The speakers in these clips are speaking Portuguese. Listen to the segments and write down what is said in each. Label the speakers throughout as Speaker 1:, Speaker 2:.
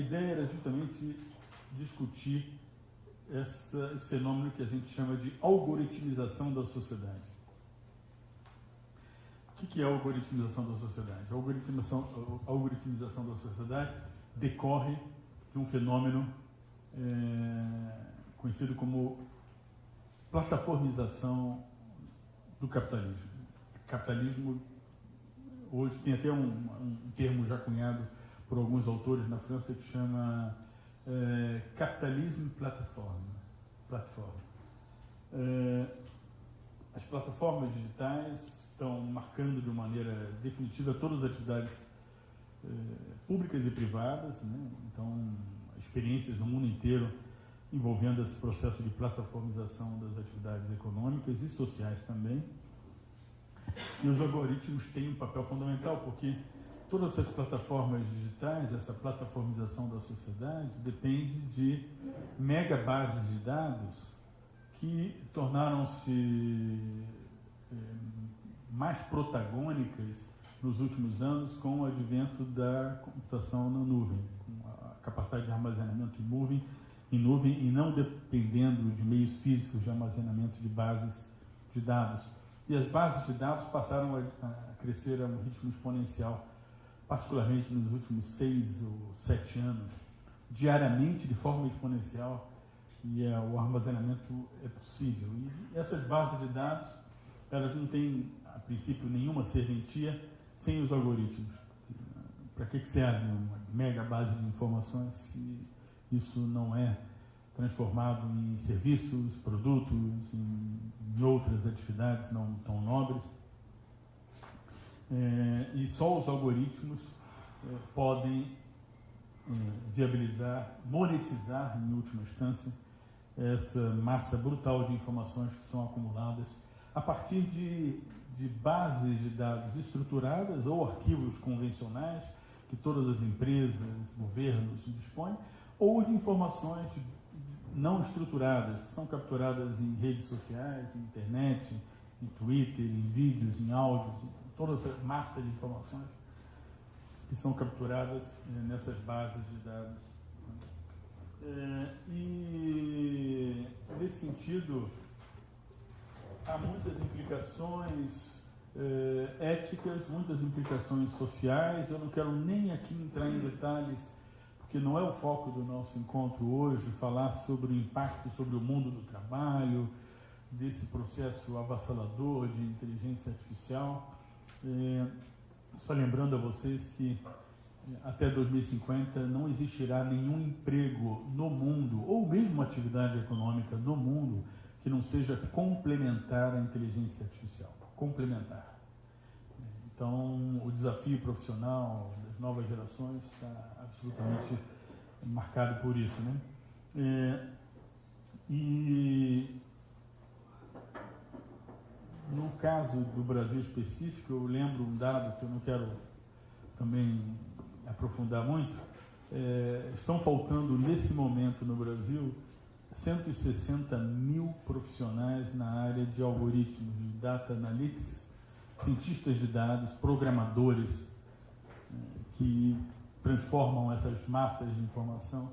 Speaker 1: ideia era justamente discutir esse fenômeno que a gente chama de algoritmização da sociedade. O que é a algoritmização da sociedade? A algoritmização da sociedade decorre de um fenômeno conhecido como plataformização do capitalismo. Capitalismo, hoje tem até um termo já cunhado por alguns autores na França que chama capitalismo plataforma. As plataformas digitais estão marcando de uma maneira definitiva todas as atividades públicas e privadas, né? Então, experiências no mundo inteiro envolvendo esse processo de plataformização das atividades econômicas e sociais também. E os algoritmos têm um papel fundamental, porque todas essas plataformas digitais, essa plataformização da sociedade, depende de mega bases de dados que tornaram-se mais protagônicas nos últimos anos com o advento da computação na nuvem, com a capacidade de armazenamento em nuvem e não dependendo de meios físicos de armazenamento de bases de dados. E as bases de dados passaram a crescer a um ritmo exponencial, particularmente nos últimos 6 ou 7 anos, diariamente, de forma exponencial, e o armazenamento é possível. E essas bases de dados, elas não têm, a princípio, nenhuma serventia sem os algoritmos. Para que serve uma mega base de informações se isso não é transformado em serviços, produtos, em outras atividades não tão nobres? E só os algoritmos podem viabilizar, monetizar, em última instância, essa massa brutal de informações que são acumuladas a partir de bases de dados estruturadas ou arquivos convencionais que todas as empresas, governos dispõem, ou de informações não estruturadas, que são capturadas em redes sociais, em internet, em Twitter, em vídeos, em áudios, toda essa massa de informações que são capturadas nessas bases de dados. E, nesse sentido, há muitas implicações éticas, muitas implicações sociais. Eu não quero nem aqui entrar em detalhes, porque não é o foco do nosso encontro hoje, falar sobre o impacto sobre o mundo do trabalho, desse processo avassalador de inteligência artificial. Só lembrando a vocês que até 2050 não existirá nenhum emprego no mundo, ou mesmo atividade econômica no mundo, que não seja complementar à inteligência artificial. Complementar. Então, o desafio profissional das novas gerações está absolutamente marcado por isso, né? E no caso do Brasil específico, eu lembro um dado que eu não quero também aprofundar muito. Estão faltando nesse momento no Brasil 160 mil profissionais na área de algoritmos, de data analytics, cientistas de dados, programadores que transformam essas massas de informação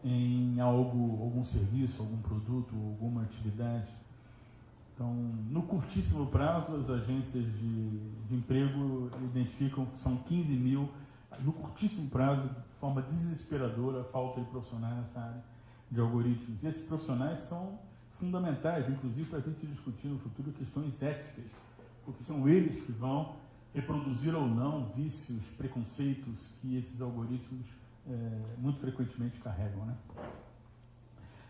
Speaker 1: em algum serviço, algum produto, alguma atividade. Então, no curtíssimo prazo, as agências de emprego identificam que são 15 mil, no curtíssimo prazo, de forma desesperadora, a falta de profissionais nessa área de algoritmos. E esses profissionais são fundamentais, inclusive, para a gente discutir no futuro questões éticas, porque são eles que vão reproduzir ou não vícios, preconceitos que esses algoritmos muito frequentemente carregam, né?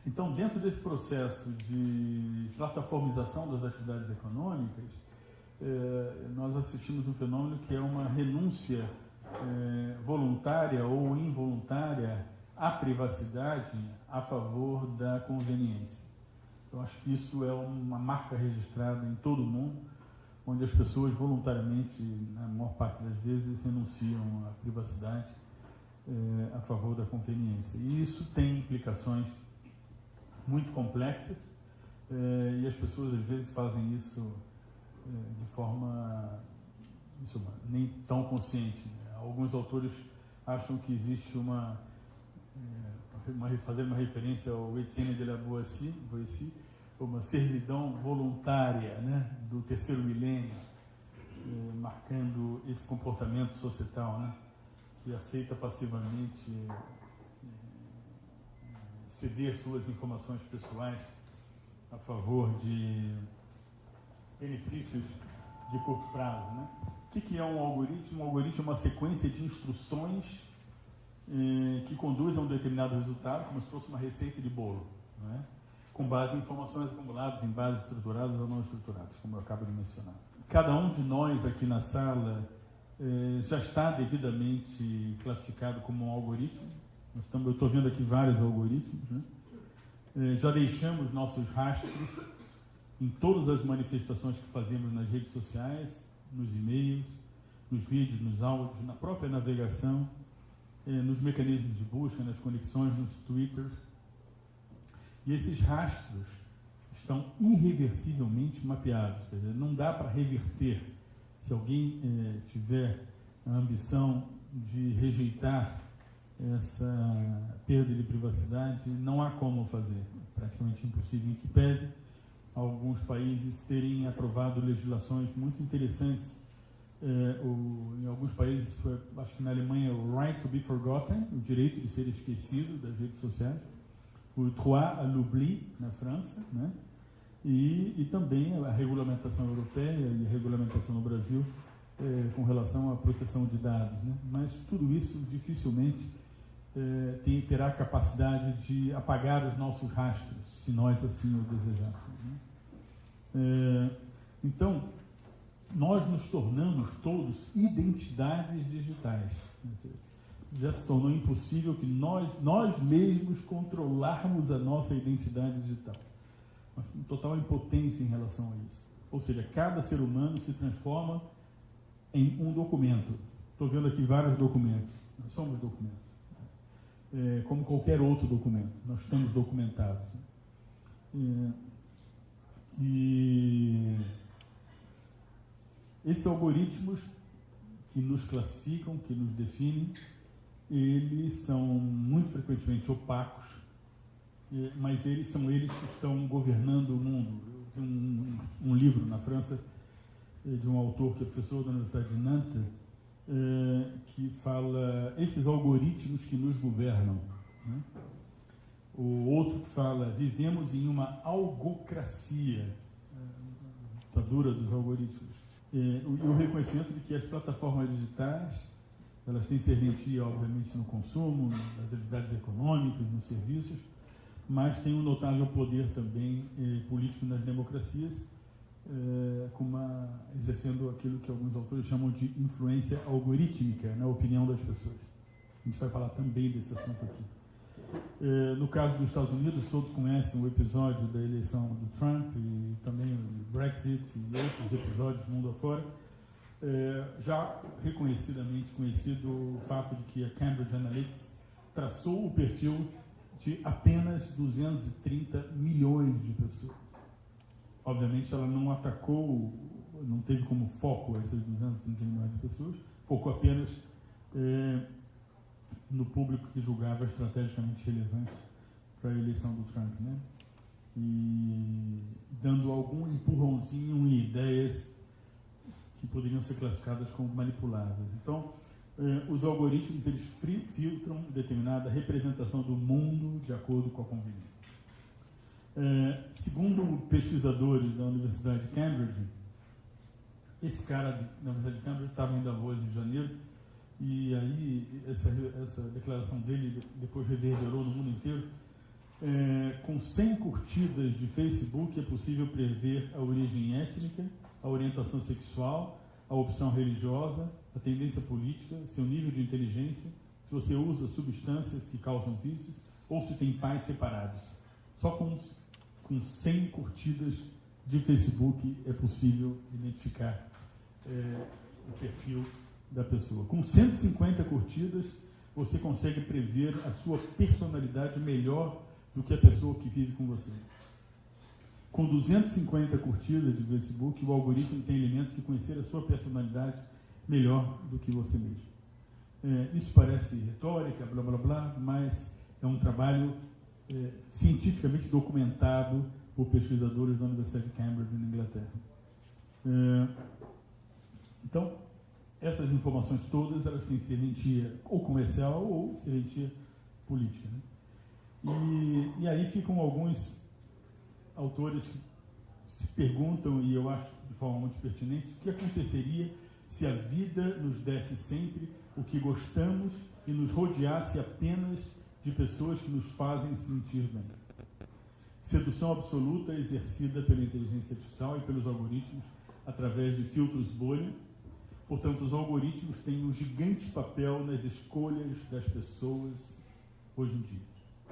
Speaker 1: Então, dentro desse processo de plataformização das atividades econômicas, nós assistimos um fenômeno que é uma renúncia voluntária ou involuntária à privacidade a favor da conveniência. Eu acho que isso é uma marca registrada em todo o mundo, onde as pessoas voluntariamente, na maior parte das vezes, renunciam à privacidade a favor da conveniência. E isso tem implicações muito complexas, e as pessoas às vezes fazem isso de forma nem tão consciente, né? Alguns autores acham que existe uma fazer uma referência ao Etienne de la Boétie, uma servidão voluntária, né, do terceiro milênio, marcando esse comportamento societal, né, que aceita passivamente ceder suas informações pessoais a favor de benefícios de curto prazo, né? O que é um algoritmo? Um algoritmo é uma sequência de instruções que conduzem a um determinado resultado, como se fosse uma receita de bolo, né? Com base em informações acumuladas em bases estruturadas ou não estruturadas, como eu acabo de mencionar. Cada um de nós aqui na sala já está devidamente classificado como um algoritmo. Eu estou vendo aqui vários algoritmos, né? Já deixamos nossos rastros em todas as manifestações que fazemos nas redes sociais, nos e-mails, nos vídeos, nos áudios, na própria navegação, nos mecanismos de busca, nas conexões, nos twitters. E esses rastros estão irreversivelmente mapeados. Quer dizer, não dá para reverter. Se alguém tiver a ambição de rejeitar essa perda de privacidade, não há como fazer. É praticamente impossível, em que pese alguns países terem aprovado legislações muito interessantes. Em alguns países, acho que na Alemanha, o right to be forgotten, o direito de ser esquecido das redes sociais, o droit à l'oubli na França, né? E também a regulamentação europeia e a regulamentação no Brasil com relação à proteção de dados, né? Mas tudo isso dificilmente terá capacidade de apagar os nossos rastros, se nós assim o desejássemos, né? Então, nós nos tornamos todos identidades digitais. Já se tornou impossível que nós mesmos controlarmos a nossa identidade digital. Nós temos total impotência em relação a isso. Ou seja, cada ser humano se transforma em um documento. Estou vendo aqui vários documentos. Nós somos documentos. Como qualquer outro documento. Nós estamos documentados. E esses algoritmos que nos classificam, que nos definem, eles são muito frequentemente opacos, mas são eles que estão governando o mundo. Eu tenho um livro na França de um autor que é professor da Universidade de Nantes, que fala esses algoritmos que nos governam, né? O outro que fala vivemos em uma algocracia, ditadura dos algoritmos. E o reconhecimento de que as plataformas digitais elas têm serventia, obviamente, no consumo, nas atividades econômicas, nos serviços, mas têm um notável poder também político nas democracias, exercendo aquilo que alguns autores chamam de influência algorítmica na opinião das pessoas. A gente vai falar também desse assunto aqui. No caso dos Estados Unidos, todos conhecem o episódio da eleição do Trump e também o Brexit e outros episódios mundo afora. Já reconhecidamente conhecido o fato de que a Cambridge Analytica traçou o perfil de apenas 230 milhões de pessoas. Obviamente ela não atacou, não teve como foco essas 230 milhões de pessoas, focou apenas no público que julgava estrategicamente relevante para a eleição do Trump, né? E dando algum empurrãozinho em ideias que poderiam ser classificadas como manipuladas. Então, os algoritmos eles filtram determinada representação do mundo de acordo com a conveniência. Segundo pesquisadores da Universidade de Cambridge, esse cara da Universidade de Cambridge estava em Davos em janeiro, e aí essa declaração dele depois reverberou no mundo inteiro. Com 100 curtidas de Facebook é possível prever a origem étnica, a orientação sexual, a opção religiosa, a tendência política, seu nível de inteligência, se você usa substâncias que causam vícios ou se tem pais separados. Só com 100 curtidas de Facebook é possível identificar o perfil da pessoa. Com 150 curtidas, você consegue prever a sua personalidade melhor do que a pessoa que vive com você. Com 250 curtidas de Facebook, o algoritmo tem elementos que conhecer a sua personalidade melhor do que você mesmo. Isso parece retórica, blá blá blá, mas é um trabalho cientificamente documentado por pesquisadores da Universidade de Cambridge, na Inglaterra. Então, essas informações todas, elas têm serventia ou comercial ou serventia política, né? E aí ficam alguns autores que se perguntam, e eu acho de forma muito pertinente, o que aconteceria se a vida nos desse sempre o que gostamos e nos rodeasse apenas de pessoas que nos fazem sentir bem. Sedução absoluta exercida pela inteligência artificial e pelos algoritmos através de filtros bolha. Portanto, os algoritmos têm um gigante papel nas escolhas das pessoas hoje em dia.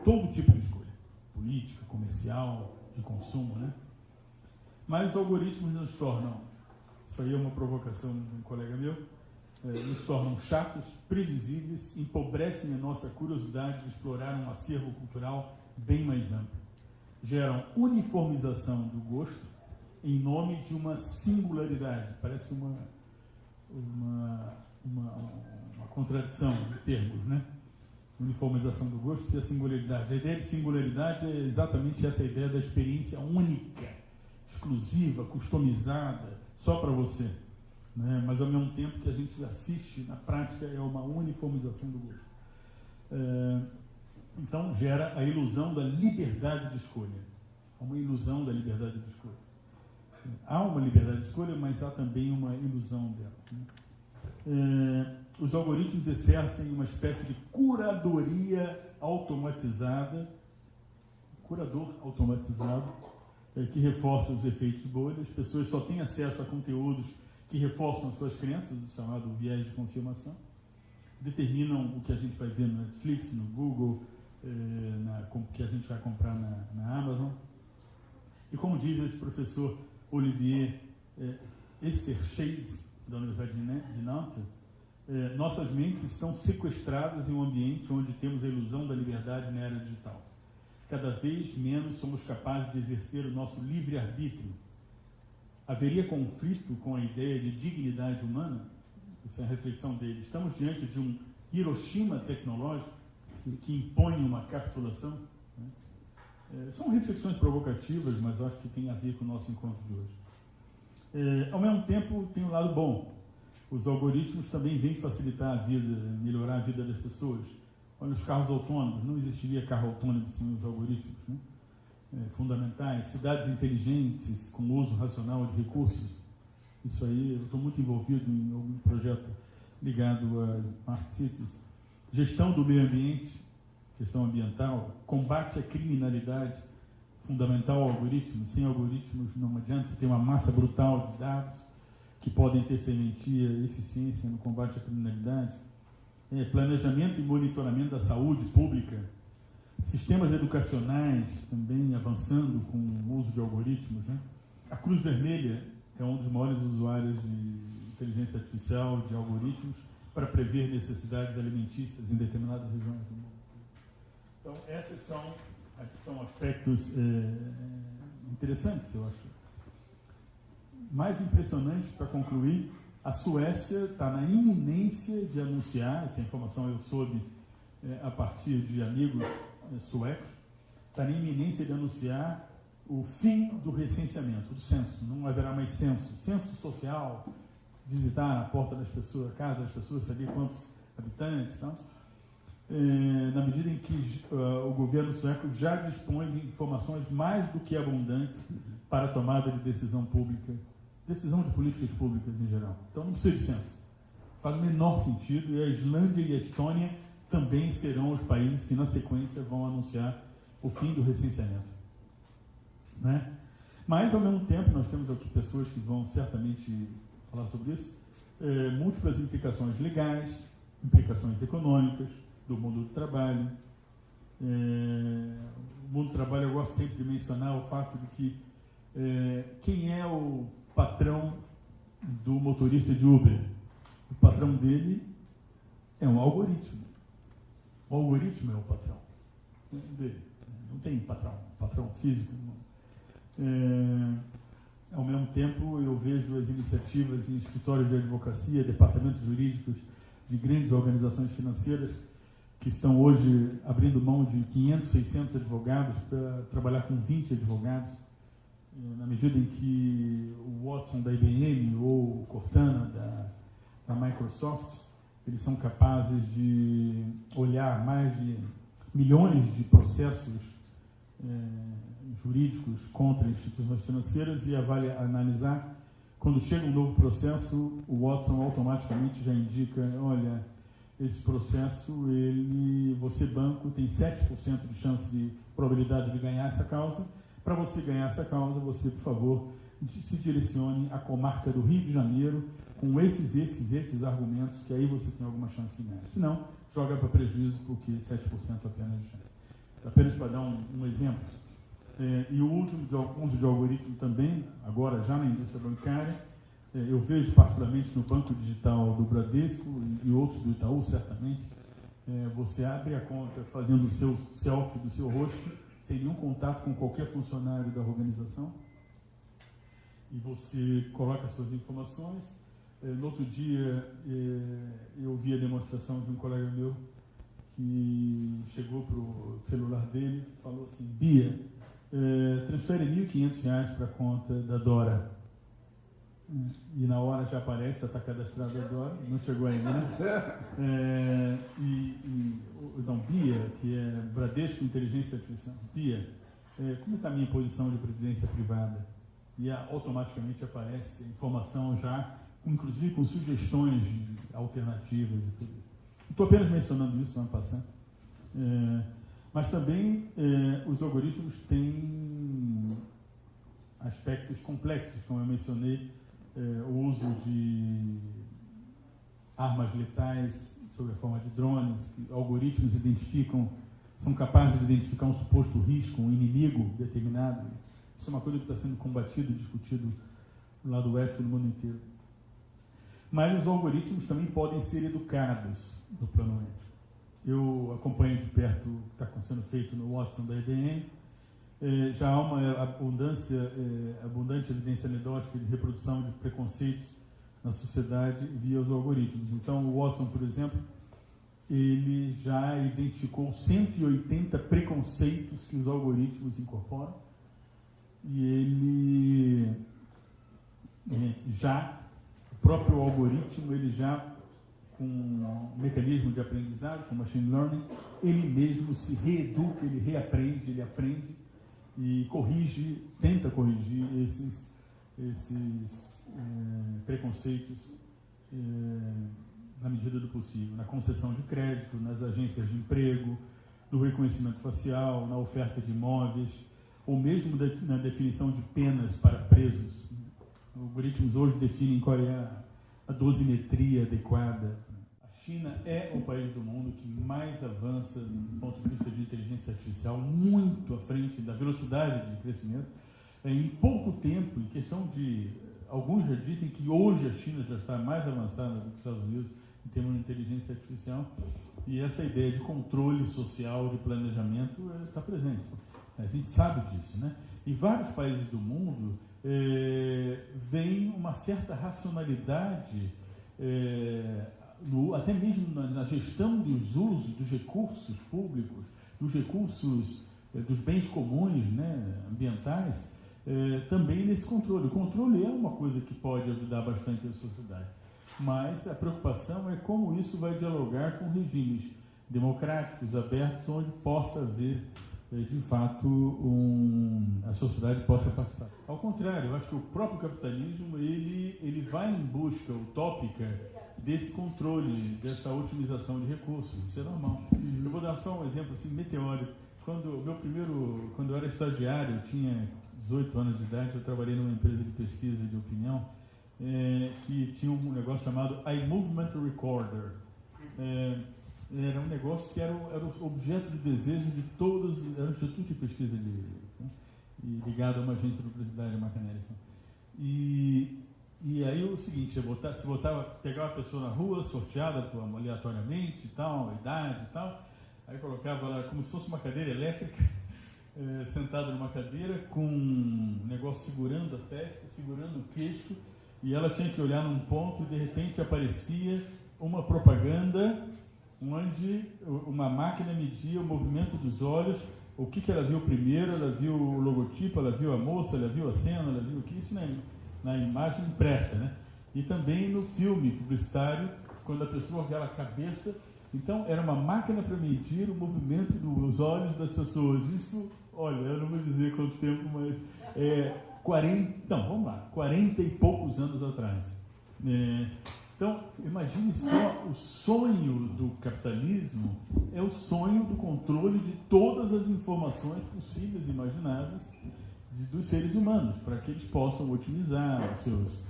Speaker 1: Todo tipo de escolha, política, comercial, de consumo, né? Mas os algoritmos nos tornam, isso aí é uma provocação de um colega meu, nos tornam chatos, previsíveis, empobrecem a nossa curiosidade de explorar um acervo cultural bem mais amplo. Geram uniformização do gosto em nome de uma singularidade. Parece uma contradição de termos, né? Uniformização do gosto e a singularidade. A ideia de singularidade é exatamente essa ideia da experiência única, exclusiva, customizada, só para você, né? Mas ao mesmo tempo que a gente assiste, na prática, é uma uniformização do gosto. Então gera a ilusão da liberdade de escolha. Uma ilusão da liberdade de escolha. Há uma liberdade de escolha, mas há também uma ilusão dela, né? Os algoritmos exercem uma espécie de curadoria automatizada, curador automatizado, que reforça os efeitos bolha. As pessoas só têm acesso a conteúdos que reforçam as suas crenças, o chamado viés de confirmação, determinam o que a gente vai ver no Netflix, no Google, que a gente vai comprar na Amazon. E como diz esse professor Olivier Estershades, da Universidade de Nantes, nossas mentes estão sequestradas em um ambiente onde temos a ilusão da liberdade na era digital. Cada vez menos somos capazes de exercer o nosso livre-arbítrio. Haveria conflito com a ideia de dignidade humana? Essa é a reflexão dele. Estamos diante de um Hiroshima tecnológico que impõe uma capitulação, né? São reflexões provocativas, mas acho que tem a ver com o nosso encontro de hoje. Ao mesmo tempo, tem um lado bom. Os algoritmos também vêm facilitar a vida, melhorar a vida das pessoas. Olha, os carros autônomos, não existiria carro autônomo sem os algoritmos, né? Fundamentais. Cidades inteligentes, com uso racional de recursos. Isso aí, eu estou muito envolvido em algum projeto ligado às Smart Cities. Gestão do meio ambiente, questão ambiental, combate à criminalidade, fundamental ao algoritmo. Sem algoritmos não adianta, você tem uma massa brutal de dados que podem ter serventia e eficiência no combate à criminalidade. Planejamento e monitoramento da saúde pública, sistemas educacionais também avançando com o uso de algoritmos, né? A Cruz Vermelha é um dos maiores usuários de inteligência artificial, de algoritmos, para prever necessidades alimentícias em determinadas regiões do mundo. Então, esses são aspectos interessantes, eu acho. Mais impressionante, para concluir, a Suécia está na iminência de anunciar, essa informação eu soube a partir de amigos suecos, está na iminência de anunciar o fim do recenseamento, do censo. Não haverá mais censo. Censo social, visitar a porta das pessoas, a casa das pessoas, saber quantos habitantes, então, na medida em que o governo sueco já dispõe de informações mais do que abundantes para a tomada de decisão pública, decisão de políticas públicas em geral. Então não precisa de censo. Faz o menor sentido, e a Islândia e a Estônia também serão os países que na sequência vão anunciar o fim do recenseamento, né? Mas ao mesmo tempo nós temos aqui pessoas que vão certamente falar sobre isso, múltiplas implicações legais, implicações econômicas, do mundo do trabalho. O mundo do trabalho, eu gosto sempre de mencionar o fato de que quem é o patrão do motorista de Uber? O patrão dele é um algoritmo. O algoritmo é o patrão dele. Não tem patrão físico. Ao mesmo tempo, eu vejo as iniciativas em escritórios de advocacia, departamentos jurídicos de grandes organizações financeiras que estão hoje abrindo mão de 500, 600 advogados para trabalhar com 20 advogados, na medida em que o Watson da IBM ou o Cortana da Microsoft, eles são capazes de olhar mais de milhões de processos jurídicos contra instituições financeiras e analisar. Quando chega um novo processo, o Watson automaticamente já indica, olha, esse processo, você banco tem 7% de chance de probabilidade de ganhar essa causa. Para você ganhar essa causa, você, por favor, se direcione à comarca do Rio de Janeiro com esses argumentos, que aí você tem alguma chance de ganhar. Se não, joga para prejuízo, porque 7% apenas de chance. Apenas para dar um exemplo. E o último uso de algoritmo também, agora já na indústria bancária, eu vejo particularmente no banco digital do Bradesco e outros do Itaú, certamente, você abre a conta fazendo o seu selfie do seu rosto, sem nenhum contato com qualquer funcionário da organização, e você coloca suas informações. No outro dia, eu vi a demonstração de um colega meu que chegou para o celular dele e falou assim: Bia, transfere R$1.500 para a conta da Dora. E na hora já aparece, está cadastrado a Dora, não chegou ainda, né? Então, Bia, que é Bradesco Inteligência Artificial, Bia, como está a minha posição de previdência privada? E automaticamente aparece informação já, inclusive com sugestões alternativas e tudo isso. Estou apenas mencionando isso, não passando. Mas também os algoritmos têm aspectos complexos, como eu mencionei, o uso de armas letais sob a forma de drones, que algoritmos são capazes de identificar um suposto risco, um inimigo determinado. Isso é uma coisa que está sendo combatido e discutido no lado oeste do mundo inteiro. Mas os algoritmos também podem ser educados no plano ético. Eu acompanho de perto o que está sendo feito no Watson da IBM. Já há uma abundante evidência anedótica de reprodução de preconceitos na sociedade via os algoritmos. Então, o Watson, por exemplo, ele já identificou 180 preconceitos que os algoritmos incorporam, e ele o próprio algoritmo, ele já, com um mecanismo de aprendizado, com machine learning, ele mesmo se reeduca, ele reaprende, ele aprende e tenta corrigir esses preconceitos na medida do possível, na concessão de crédito, nas agências de emprego, no reconhecimento facial, na oferta de imóveis, ou mesmo na definição de penas para presos. Os algoritmos hoje definem qual é a dosimetria adequada. A China é o país do mundo que mais avança do ponto de vista de inteligência artificial, muito à frente da velocidade de crescimento. Em pouco tempo, em questão de... Alguns já dizem que hoje a China já está mais avançada do que os Estados Unidos em termos de inteligência artificial, e essa ideia de controle social, de planejamento, está presente. A gente sabe disso, né? Em vários países do mundo vem uma certa racionalidade, até mesmo na gestão dos usos dos recursos públicos, dos recursos dos bens comuns, né, ambientais, também nesse controle. O controle é uma coisa que pode ajudar bastante a sociedade, mas a preocupação é como isso vai dialogar com regimes democráticos, abertos, onde possa haver, de fato, a sociedade possa participar. Ao contrário, eu acho que o próprio capitalismo ele vai em busca utópica desse controle, dessa otimização de recursos. Isso é normal. Eu vou dar só um exemplo assim, meteórico. Quando eu era estagiário, eu tinha 18 anos de idade, eu trabalhei numa empresa de pesquisa de opinião que tinha um negócio chamado iMovement Recorder. Era um negócio que era o objeto de desejo de todos, era um instituto de pesquisa ligado a uma agência de publicidade americana. E aí o seguinte, pegava a pessoa na rua, sorteada aleatoriamente e tal, idade e tal, aí colocava lá como se fosse uma cadeira elétrica, sentada numa cadeira, com um negócio segurando a testa, segurando o queixo, e ela tinha que olhar num ponto e de repente aparecia uma propaganda onde uma máquina media o movimento dos olhos, o que ela viu primeiro, ela viu o logotipo, ela viu a moça, ela viu a cena, ela viu o que, isso na imagem impressa, né? E também no filme publicitário, quando a pessoa olhava a cabeça. Então, era uma máquina para medir o movimento dos olhos das pessoas. Isso, olha, eu não vou dizer quanto tempo, mas 40 e poucos anos atrás. Então, imagine só, o sonho do capitalismo é o sonho do controle de todas as informações possíveis e imagináveis dos seres humanos, para que eles possam otimizar as suas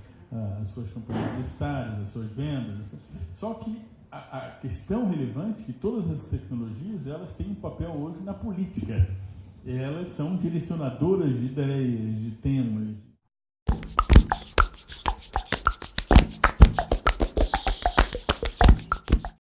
Speaker 1: campanhas publicitárias, as suas vendas. Só que a questão relevante é que todas as tecnologias, elas têm um papel hoje na política. Elas são direcionadoras de ideias, de temas,